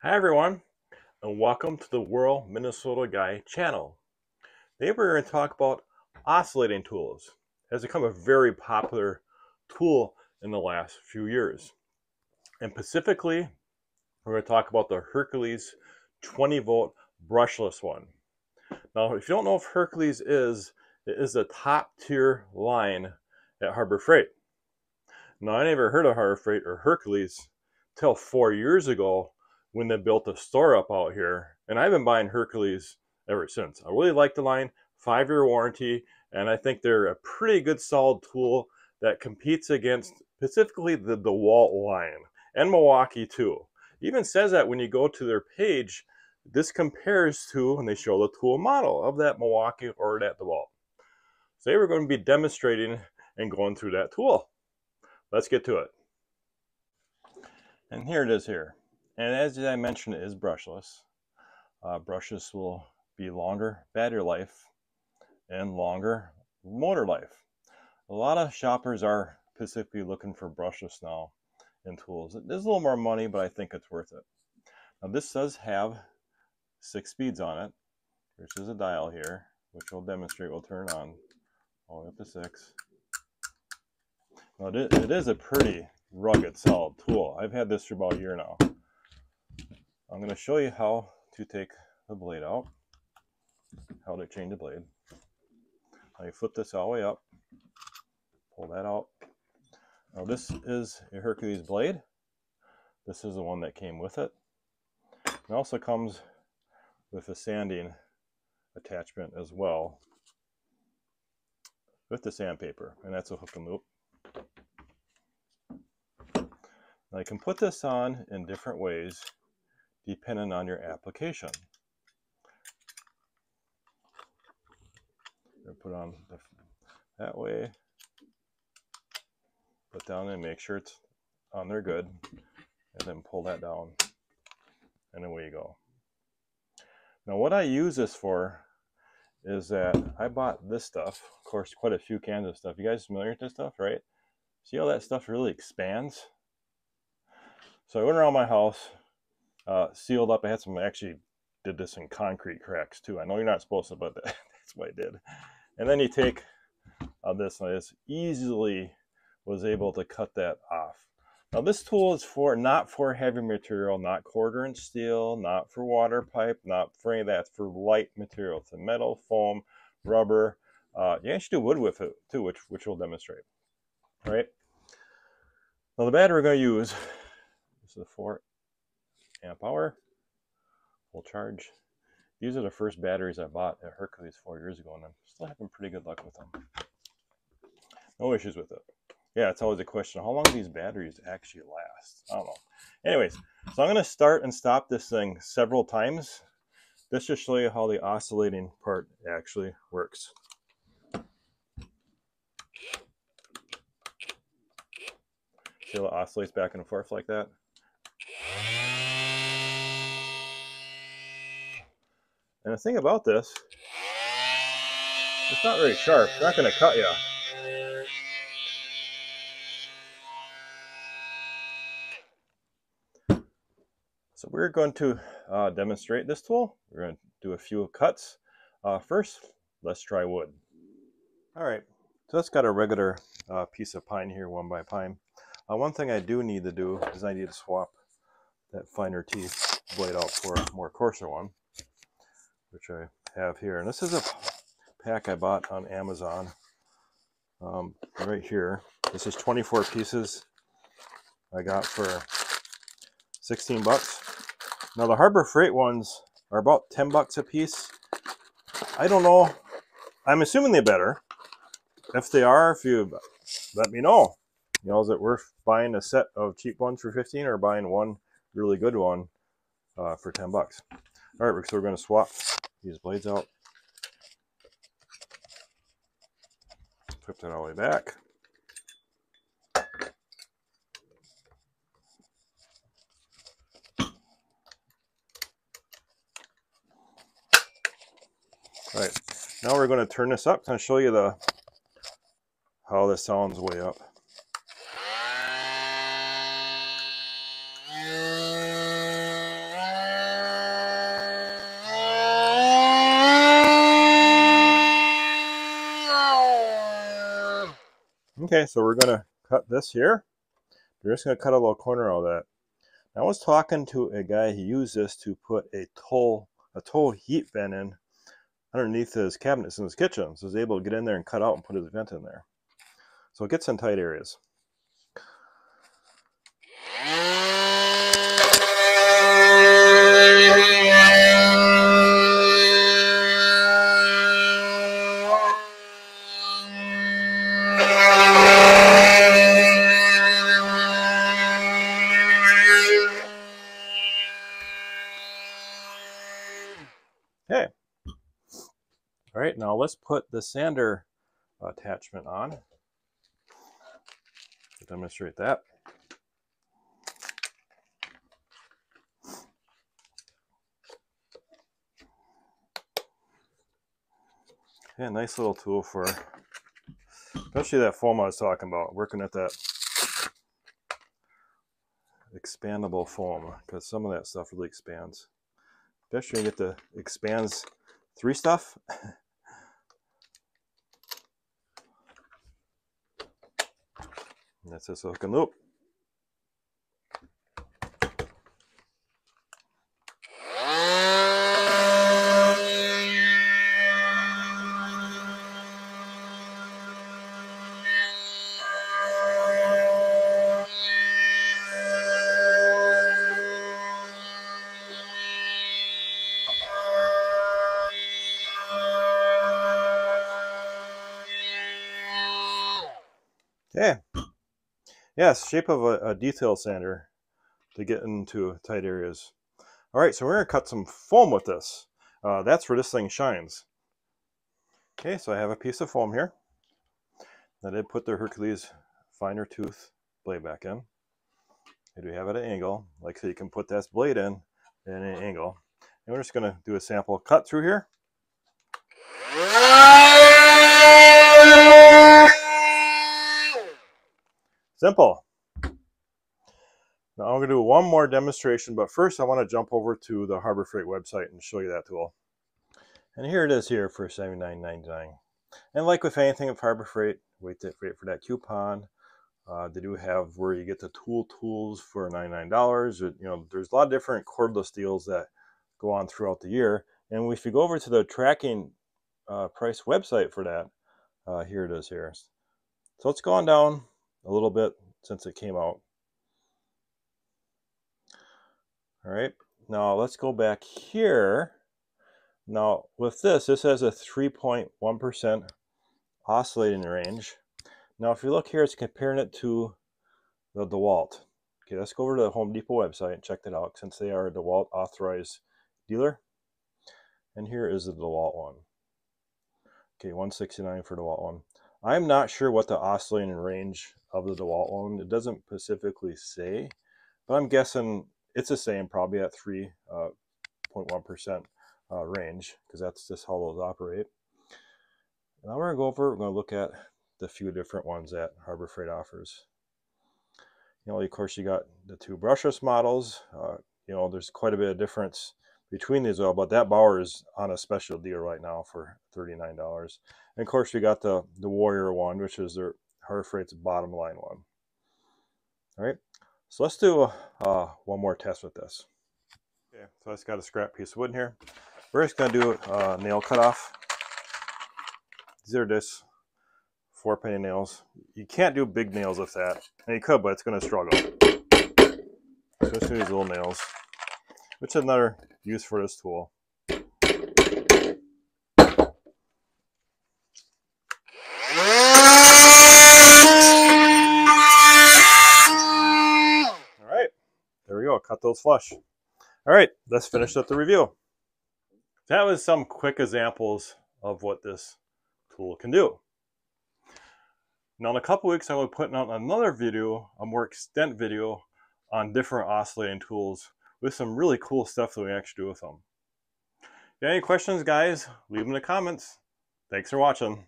Hi everyone, and welcome to the World Minnesota Guy channel. Today we're going to talk about oscillating tools. It has become a very popular tool in the last few years. And specifically, we're going to talk about the HERCULES 20V brushless one. Now, if you don't know what HERCULES is, it is the top tier line at Harbor Freight. Now, I never heard of Harbor Freight or HERCULES till 4 years ago when they built a store up out here, and I've been buying HERCULES ever since. I really like the line, 5-year warranty, and I think they're a pretty good solid tool that competes against specifically the DeWalt line and Milwaukee too. It even says that when you go to their page, this compares to, and they show the tool model of that Milwaukee or that DeWalt. So today we're going to be demonstrating and going through that tool. Let's get to it. And here it is here. And as I mentioned, it is brushless. Brushless will be longer battery life and longer motor life. A lot of shoppers are specifically looking for brushless now in tools. It is a little more money, but I think it's worth it. Now this does have 6 speeds on it, which is a dial here, which we'll demonstrate. We'll turn on all the way up to 6. Now it is a pretty rugged, solid tool. I've had this for about a year now. I'm going to show you how to take the blade out, how to change the blade. Now you flip this all the way up, pull that out. Now this is a HERCULES blade. This is the one that came with it. It also comes with a sanding attachment as well with the sandpaper, and that's a hook and loop. Now you can put this on in different ways depending on your application. Put on that way, put down and make sure it's on there good, and then pull that down, and away you go. Now what I use this for is that I bought this stuff, of course, quite a few cans of stuff. You guys familiar with this stuff, right? See how that stuff really expands? So I went around my house, sealed up. I had some, actually did this in concrete cracks too. I know you're not supposed to, but that's what I did. And then you take this, and I just easily was able to cut that off. Now this tool is not for heavy material, not 1/4" steel, not for water pipe, not for any of that. It's for light material. It's a metal, foam, rubber. You can actually do wood with it too, which we'll demonstrate. All right. Now the battery we're going to use, this is a 4 amp hour, full charge. These are the first batteries I bought at HERCULES 4 years ago, and I'm still having pretty good luck with them. No issues with it. Yeah, it's always a question, how long do these batteries actually last? I don't know. Anyways, so I'm going to start and stop this thing several times. This should show you how the oscillating part actually works. See how it oscillates back and forth like that? And the thing about this, it's not very sharp. It's not going to cut you. So we're going to demonstrate this tool. We're going to do a few cuts. First, let's try wood. All right, so that's got a regular piece of pine here, 1x pine. One thing I do need to do is I need to swap that finer teeth blade out for a more coarser one, which I have here. And this is a pack I bought on Amazon right here. This is 24 pieces I got for 16 bucks. Now the Harbor Freight ones are about 10 bucks a piece. I don't know. I'm assuming they're better. If they are, if you let me know. You know, is it worth buying a set of cheap ones for 15 or buying one really good one for 10 bucks? All right, so we're going to swap these blades out. Flip that all the way back. All right, now we're going to turn this up and show you how this sounds way up. Okay, so we're going to cut this here. We're just going to cut a little corner of that. I was talking to a guy, he used this to put a toll heat vent in underneath his cabinets in his kitchen. So he's able to get in there and cut out and put his vent in there. So it gets in tight areas. Okay. All right, now let's put the sander attachment on to demonstrate that. Yeah, nice little tool for, especially that foam I was talking about, working at that expandable foam, because some of that stuff really expands. Especially when you get the expands 3 stuff. That's this hook and loop. Okay. Yes, shape of a detail sander to get into tight areas. All right, so we're going to cut some foam with this. That's where this thing shines. Okay, so I have a piece of foam here. I did put the Hercules finer tooth blade back in. I do have it at an angle, like so you can put this blade in at an angle. And we're just going to do a sample cut through here. Simple. Now I'm going to do one more demonstration, but first I want to jump over to the Harbor Freight website and show you that tool. And here it is here for $79.99. And like with anything of Harbor Freight, wait for that coupon. They do have where you get the tools for $99. You know, there's a lot of different cordless deals that go on throughout the year. And if you go over to the tracking price website for that, here it is here. So it's gone down a little bit since it came out. All right, now let's go back here. Now with this has a 3.1% oscillating range. Now if you look here, it's comparing it to the DeWalt. Okay, let's go over to the Home Depot website and check that out since they are a DeWalt authorized dealer. And here is the DeWalt one. Okay, $169 for the DeWalt one. I'm not sure what the oscillating range of the DeWalt one. It doesn't specifically say, but I'm guessing it's the same, probably at 3.1% range, because that's just how those operate. Now we're going to look at the few different ones that Harbor Freight offers. You know, of course, you got the 2 brushless models. You know, there's quite a bit of difference between these all, but that Bauer is on a special deal right now for $39. And of course, we got the Warrior one, which is their Harbor Freight's bottom line one. All right, so let's do one more test with this. Okay, so I just got a scrap piece of wood in here. We're just going to do a nail cutoff. These are just 4-penny nails. You can't do big nails with that. And you could, but it's going to struggle. So just use little nails, which is another use for this tool. Alright, there we go, cut those flush. Alright, let's finish up the review. That was some quick examples of what this tool can do. Now in a couple weeks I will be putting out another video, a more extent video on different oscillating tools with some really cool stuff that we actually do with them. If you have any questions, guys, leave them in the comments. Thanks for watching.